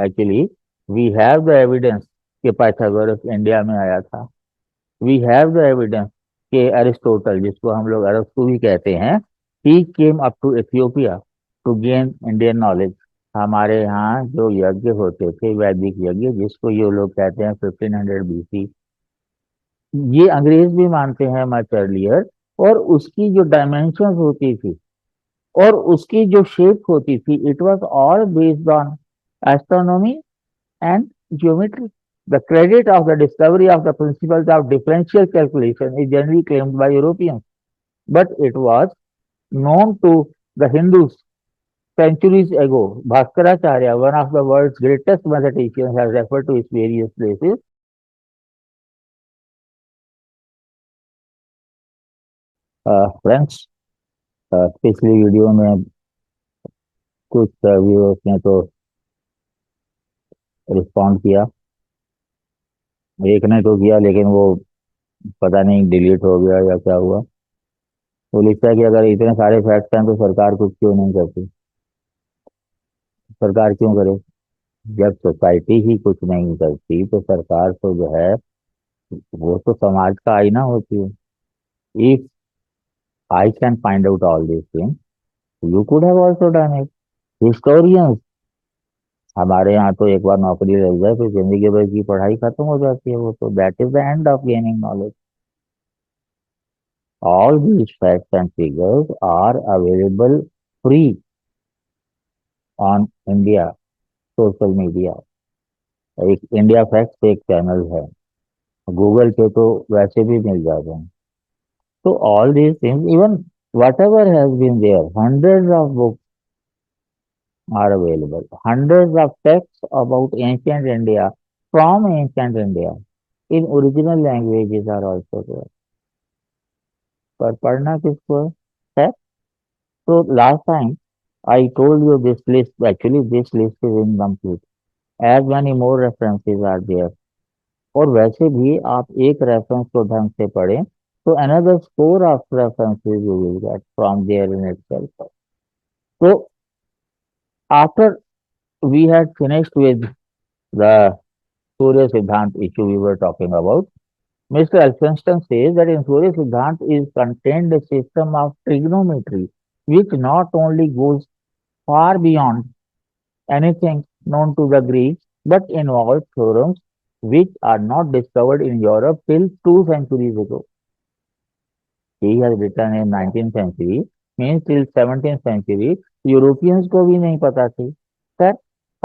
Actually we have the evidence कि Pythagoras India में आया था। वी हैव द एविडेंस कि एरिस्टोटल, जिसको हम लोग अरस्तु भी कहते हैं, he came up to Ethiopia to gain Indian knowledge. हमारे यहाँ जो यज्ञ होते थे, वैदिक यज्ञ, जिसको ये लोग कहते हैं 1500 BC, ये अंग्रेज भी मानते हैं मच अर्लियर। और उसकी जो डायमेंशंस होती थी और उसकी जो शेप होती थी, it was all based on astronomy and geometry. The credit of the discovery of the principles of differential calculation is generally claimed by Europeans, but it was known to the Hindus centuries ago. Bhaskaracharya, one of the world's greatest mathematicians, has referred to its various places. Friends, पिछली video में कुछ viewers ने तो respond किया, एक ने तो किया, लेकिन वो पता नहीं डिलीट हो गया या क्या हुआ। वो लिखता है कि अगर इतने सारे फैक्ट्स हैं तो सरकार कुछ क्यों नहीं करती। सरकार क्यों करे? जब सोसाइटी ही कुछ नहीं करती तो सरकार तो जो है वो तो समाज का आईना होती है। If I can find out all this things, you could have also done it. Historians, हमारे यहाँ तो एक बार नौकरी लग जाए फिर जिंदगी भर की पढ़ाई खत्म हो जाती है। वो तो that is the end of gaining knowledge. All these facts and figures are available free on India social media. एक इंडिया फैक्ट्स एक चैनल है, गूगल पे तो वैसे भी मिल जाते हैं। So all these things, even whatever has been there, hundreds of books are available. Hundreds of texts about ancient India from ancient India in original languages are also there. पर पढ़ना किसको है? So last time I told you this list, actually this list is incomplete. As many more references are there. और वैसे भी आप एक reference को ढंग से पढ़ें तो another score of references you will get from there in itself. So after we had finished with the Surya Siddhant issue we were talking about, Mr. Elphinstone says that in Surya Siddhant is contained a system of trigonometry which not only goes far beyond anything known to the Greeks but involves theorems which are not discovered in Europe till 2 centuries ago. He has written in 19th century, means till 17th century, Europeans को भी नहीं पता थी। Sir,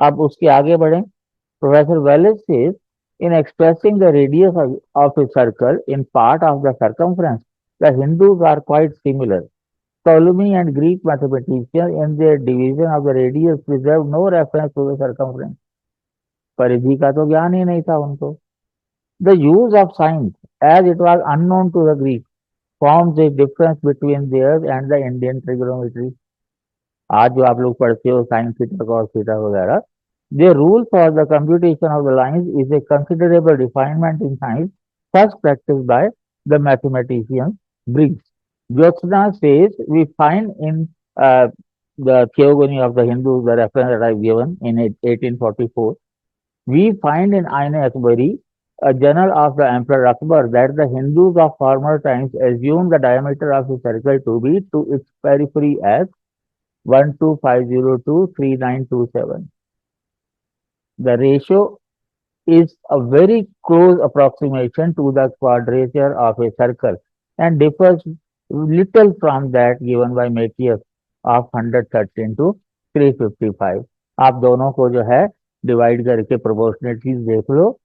अब उसके आगे बढ़े। Professor Wallace says, in expressing the radius of a circle in part of the circumference, the Hindus are quite similar. Ptolemy and Greek mathematicians in their division of the radius preserved no reference to the circumference. परिधि का तो ज्ञान ही नहीं था उनको। The use of sines, as it was unknown to the Greeks, forms a difference between theirs and the Indian trigonometry. आज जो आप लोग पढ़ते हो साइन थीटा कॉस थीटा वगैरह, the rule for the computation of the lines is a considerable refinement in science, first practiced by the mathematician Briggs. Jyotsna says we find in the Theogony of the Hindus, the reference that I've given in 1844, we find in Ain Akbari, a journal of the Emperor Akbar, that the Hindus of former times assumed the diameter of a circle to be to its periphery as 125023927. The ratio is a very close approximation to the quadrature of a circle and differs little from that given by Matthias of 113 to 355. आप दोनों को जो है divide करके proportionately देख लो,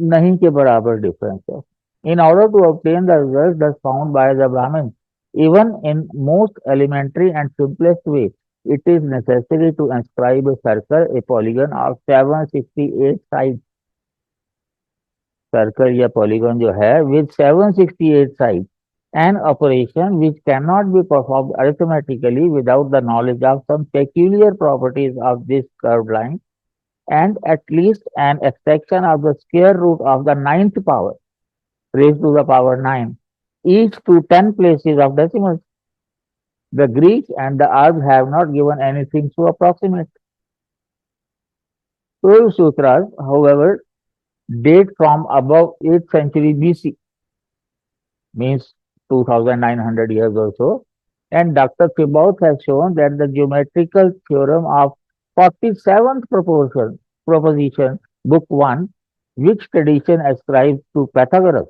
नहीं के बराबर डिफरेंस है। In order to obtain the result thus found by the Brahmins, even in most elementary and simplest way, it is necessary to inscribe a circle, a polygon of 768 sides. Circle या polygon जो है with 768 side, an operation which cannot be performed arithmetically without the knowledge of some peculiar properties of this curved line and at least an extraction of the square root of the ninth power raised to the power 9 each to 10 places of decimals. The Greeks and the Arabs have not given anything so approximate. 12 sutras, however, date from above 8th century BC, means 2900 years or so. And Dr. Thibaut has shown that the geometrical theorem of 47th proposition, book 1, which tradition ascribes to Pythagoras,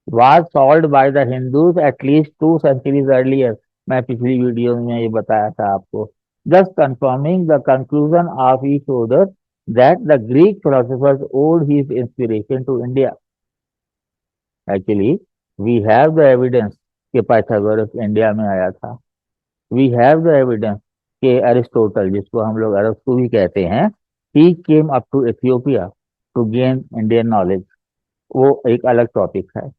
was solved by the Hindus at least 2 centuries earlier. मैं पिछली video में ये बताया था आपको. Thus confirming the conclusion of each other that the Greek philosophers owed his inspiration to India. Actually, we have the evidence कि Pythagoras India में आया था. We have the evidence कि एरिस्टोटल, जिसको हम लोग अरस्तु भी कहते हैं, he came up to Ethiopia to gain Indian knowledge. वो एक अलग टॉपिक है.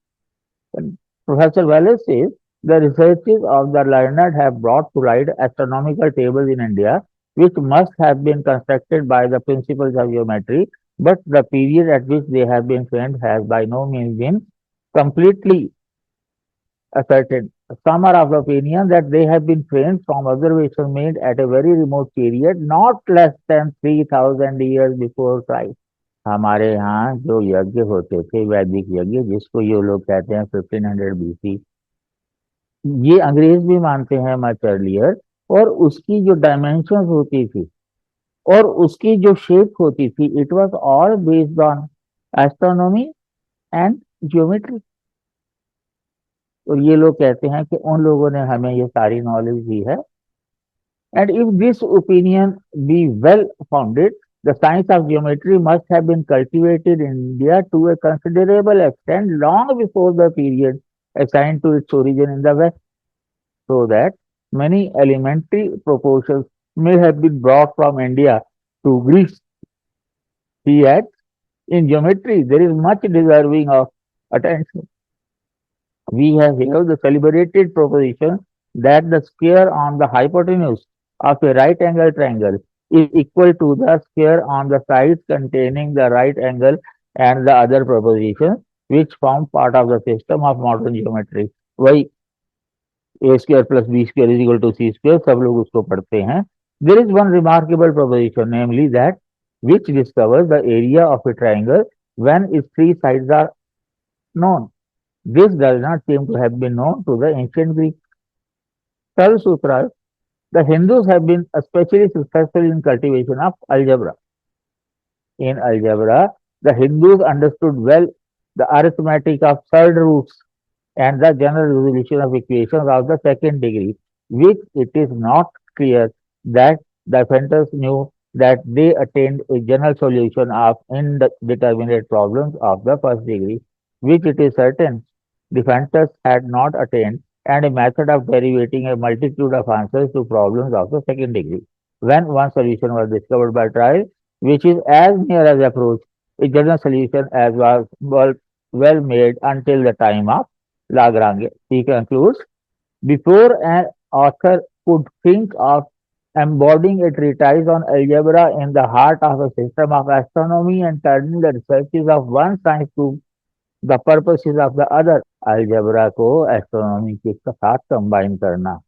Professor Wallace says the researches of the learned have brought to light astronomical tables in India, which must have been constructed by the principles of geometry, but the period at which they have been framed has by no means been completely asserted. Some are of the opinion that they have been framed from observations made at a very remote period, not less than 3000 years before Christ. हमारे यहाँ जो यज्ञ होते थे, वैदिक यज्ञ, जिसको ये लोग कहते हैं 1500 बीसी, ये अंग्रेज भी मानते हैं मच अर्लियर. और उसकी जो डायमेंशंस होती थी और उसकी जो शेप होती थी, it was all based on astronomy and geometry. और ये लोग कहते हैं कि उन लोगों ने हमें ये सारी नॉलेज दी है. And if this opinion be well founded, the science of geometry must have been cultivated in India to a considerable extent long before the period assigned to its origin in the West, so that many elementary proportions may have been brought from India to Greece. Yet, in geometry, there is much deserving of attention. We have here the celebrated proposition that the square on the hypotenuse of a right angle triangle is equal to the square on the sides containing the right angle, and the other propositions which form part of the system of modern geometry. वही A square plus B square is equal to C square, सब लोग उसको पढ़ते हैं. There is one remarkable proposition, namely that which discovers the area of a triangle when its three sides are known. This does not seem to have been known to the ancient Greeks. Tal Sutras, the Hindus have been especially successful in cultivation of algebra. In algebra, the Hindus understood well the arithmetic of third roots and the general resolution of equations of the second degree, which it is not clear that the inventors knew that they attained a general solution of indeterminate problems of the first degree, which it is certain the inventors had not attained, and a method of derivating a multitude of answers to problems of the second degree. When one solution was discovered by trial, which is as near as approach a general solution as was well made until the time of Lagrange. He concludes, before an author could think of embodying a treatise on algebra in the heart of a system of astronomy and turning the researches of one science to the purposes of the other, algebra को astronomy के साथ combine करना,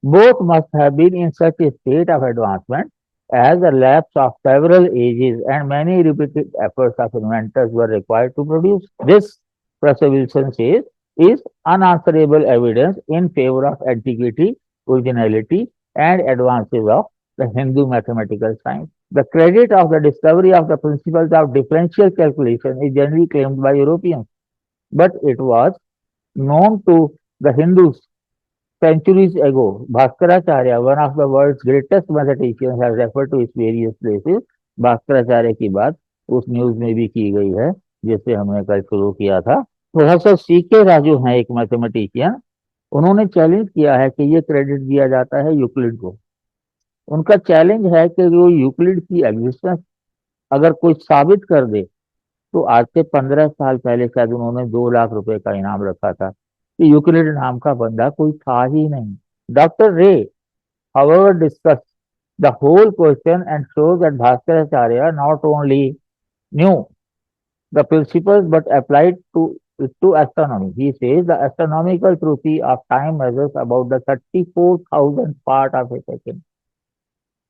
both must have been in such a state of advancement as the lapse of several ages and many repeated efforts of inventors were required to produce. This, Professor Wilson says, is unanswerable evidence in favor of antiquity, originality, and advances of the Hindu mathematical science. The credit of the discovery of the principles of differential calculation is generally claimed by Europeans, but it was known to the Hindus centuries ago. Bhaskaracharya, one of the world's greatest mathematicians, has referred to its various places. Bhaskaracharya की बात उस news में भी की गई है जिससे हमने कल शुरू किया था. प्रोफेसर सी के राजू हैं एक मैथमेटिशियन. उन्होंने चैलेंज किया है कि ये क्रेडिट दिया जाता है यूक्लिड को. उनका चैलेंज है कि जो यूक्लिड की एग्जिस्टेंस अगर कोई साबित कर दे, तो आज से 15 साल पहले शायद उन्होंने 2 लाख रुपए का इनाम रखा था कि यूक्लिड नाम का बंदा कोई था ही नहीं. डॉक्टर रे, however, discussed the whole question and shows that Bhaskaracharya not only knew the principles but applied it to astronomy. He says the astronomical truth of time measures about the 34,000th part of a second.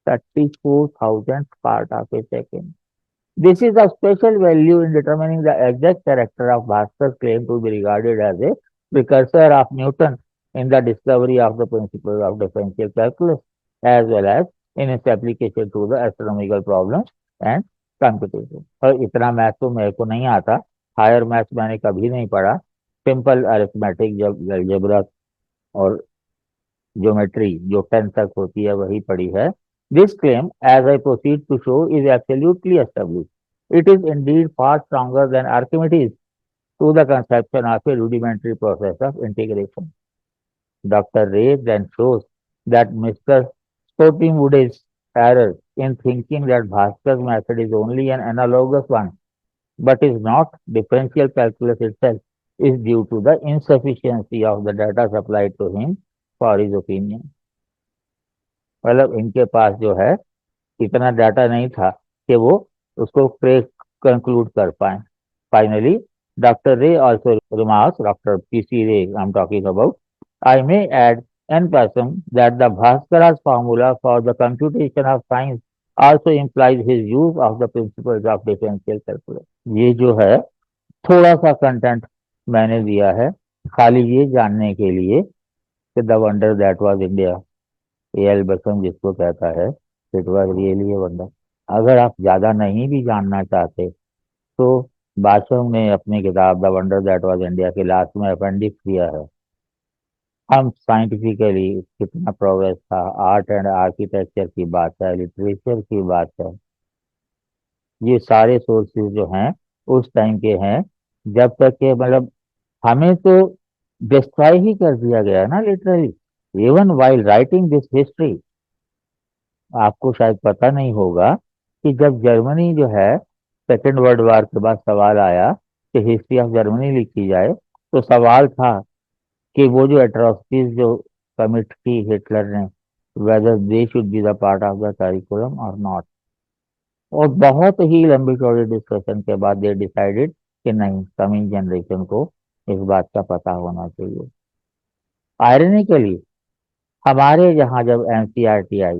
34,000th part of a second. This is of special value in determining the exact character of Bhaskar's claim to be regarded as a precursor of Newton in the discovery of the principles of differential calculus, as well as in its application to the astronomical problems and computation. और इतना math तो मेरे को नहीं आता, higher math मैंने कभी नहीं पढ़ा, सिंपल अरिथमेटिक जब अलजेब्रा और ज्योमेट्री जो 10 तक होती है वही पढ़ी है. This claim as I proceed to show is absolutely establish. It is indeed far stronger than Archimedes to the conception of a rudimentary process of integration. Dr. Ray then shows that Mr. Spottingwood's error in thinking that Bhaskar's method is only an analogous one, but is not differential calculus itself, is due to the insufficiency of the data supplied to him for his opinion. मतलब इनके पास जो है इतना data नहीं था कि वो उसको कंक्लूड कर पाए. Finally doctor Ray also remarks, doctor PC Ray I am talking about, I may add in person that the Bhaskara's formula for the computation of science also implies his use of the principles of differential calculus. ये जो है थोड़ा सा content मैंने दिया है खाली ये जानने के लिए कि the wonder that was India, A L Basham जिसको कहता है, it was really a wonder. अगर आप ज्यादा नहीं भी जानना चाहते तो बाशम ने अपनी किताब the wonder that was India के लास्ट में अपेंडिक्स दिया है. हम साइंटिफिकली कितना प्रोग्रेस था, आर्ट एंड आर्किटेक्चर की बात है, लिटरेचर की बात है, ये सारे सोर्सेज जो हैं उस टाइम के हैं जब तक के मतलब हमें तो डिस्ट्रॉय ही कर दिया गया ना literally. Even while writing this history, आपको शायद पता नहीं होगा कि जब जर्मनी जो है सेकेंड वर्ल्ड वॉर के बाद सवाल आया कि हिस्ट्री ऑफ जर्मनी लिखी जाए, तो सवाल था कि वो जो एट्रोसिटीज जो कमिट की हिटलर ने, whether they should be the part of the curriculum और नॉट. और बहुत ही लंबी चौड़ी डिस्कशन के बाद दे डिसाइडेड कि नहीं, कमिंग जनरेशन को इस बात का पता होना चाहिए. आयरनिकली हमारे यहाँ जब एनसीईआरटी आई,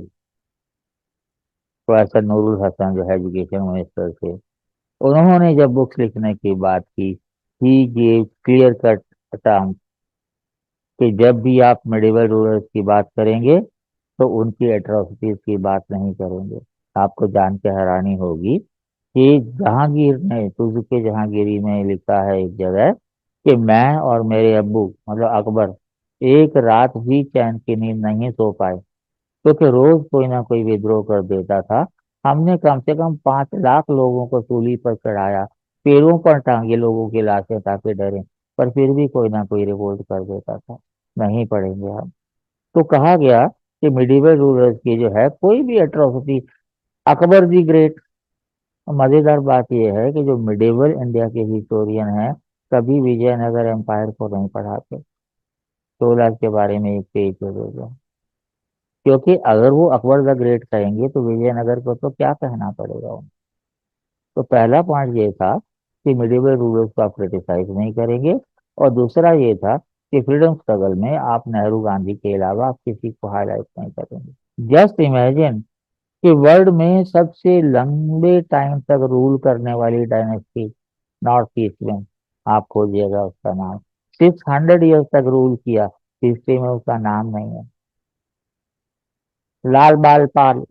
प्रोफेसर नूरुल हसन जो है एजुकेशन मिनिस्टर थे, उन्होंने जब बुक्स लिखने की बात की, he gave clear cut term कि जब भी आप मेडिवल रूलर्स की बात करेंगे तो उनकी एट्रोसिटीज की बात नहीं करेंगे. आपको जान के हैरानी होगी कि जहांगीर ने तुझ के जहांगीरी में लिखा है एक जगह कि मैं और मेरे अब्बू मतलब अकबर एक रात भी चैन की नींद नहीं सो पाए, क्योंकि रोज कोई ना कोई विद्रोह कर देता था. हमने कम से कम 5 लाख लोगों को सूली पर चढ़ाया, पैरों पर टांगे लोगों की लाशें ताकि डरें, पर फिर भी कोई ना कोई रिवोल्ट कर देता था. नहीं पढ़ेंगे हम. तो कहा गया कि मिडिवल रूलर्स की जो है कोई भी एट्रोसिटी, अकबर दी ग्रेट. मजेदार बात यह है कि जो मिडिवल इंडिया के हिस्टोरियन हैं कभी विजयनगर एम्पायर को नहीं पढ़ाते. 16 के बारे में एक पेज दे देगा, क्योंकि अगर वो अकबर द ग्रेट कहेंगे तो विजयनगर को तो क्या कहना पड़ेगा उन्हें. तो पहला पॉइंट ये था कि मिडिवल रूलर्स को आप क्रिटिसाइज नहीं करेंगे, और दूसरा ये था कि फ्रीडम स्ट्रगल में आप नेहरू गांधी के अलावा आप किसी को हाईलाइट नहीं करेंगे. जस्ट इमेजिन कि वर्ल्ड में सबसे लंबे टाइम तक रूल करने वाली डायनेस्टी नॉर्थ ईस्ट में, आप खोजिएगा उसका नाम, 600 ईयर्स तक रूल किया, हिस्ट्री में उसका नाम नहीं है. लाल बाल पाल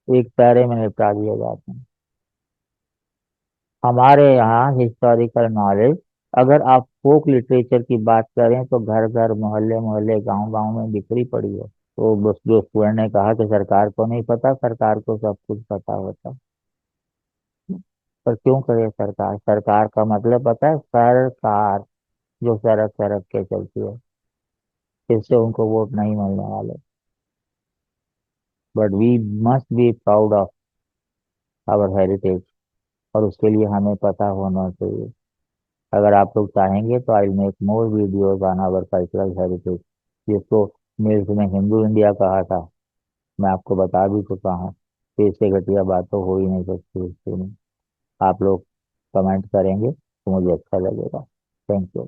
एक पैरे में निपटा दिए जाते हैं. हमारे यहाँ हिस्टोरिकल नॉलेज, अगर आप फोक लिटरेचर की बात करें तो घर घर मोहल्ले मोहल्ले गांव गांव में बिखरी पड़ी है. तो बस जो स्टूडेंट ने कहा कि सरकार को नहीं पता, सरकार को सब कुछ पता होता. पर क्यों करे सरकार, सरकार का मतलब पता है, सरकार जो सरक सरक के चलती है, इससे उनको वोट नहीं मिलने वाले. But we must be proud of our heritage, और उसके लिए हमें पता होना चाहिए. अगर आप लोग चाहेंगे तो I make more videos on our cultural heritage, जिसको मिल्स ने हिंदू इंडिया कहा था. मैं आपको बता भी चुका हूँ कि इससे घटिया बात तो हो ही नहीं सकती हिस्ट्री में. आप लोग कमेंट करेंगे तो मुझे अच्छा लगेगा. Thank you.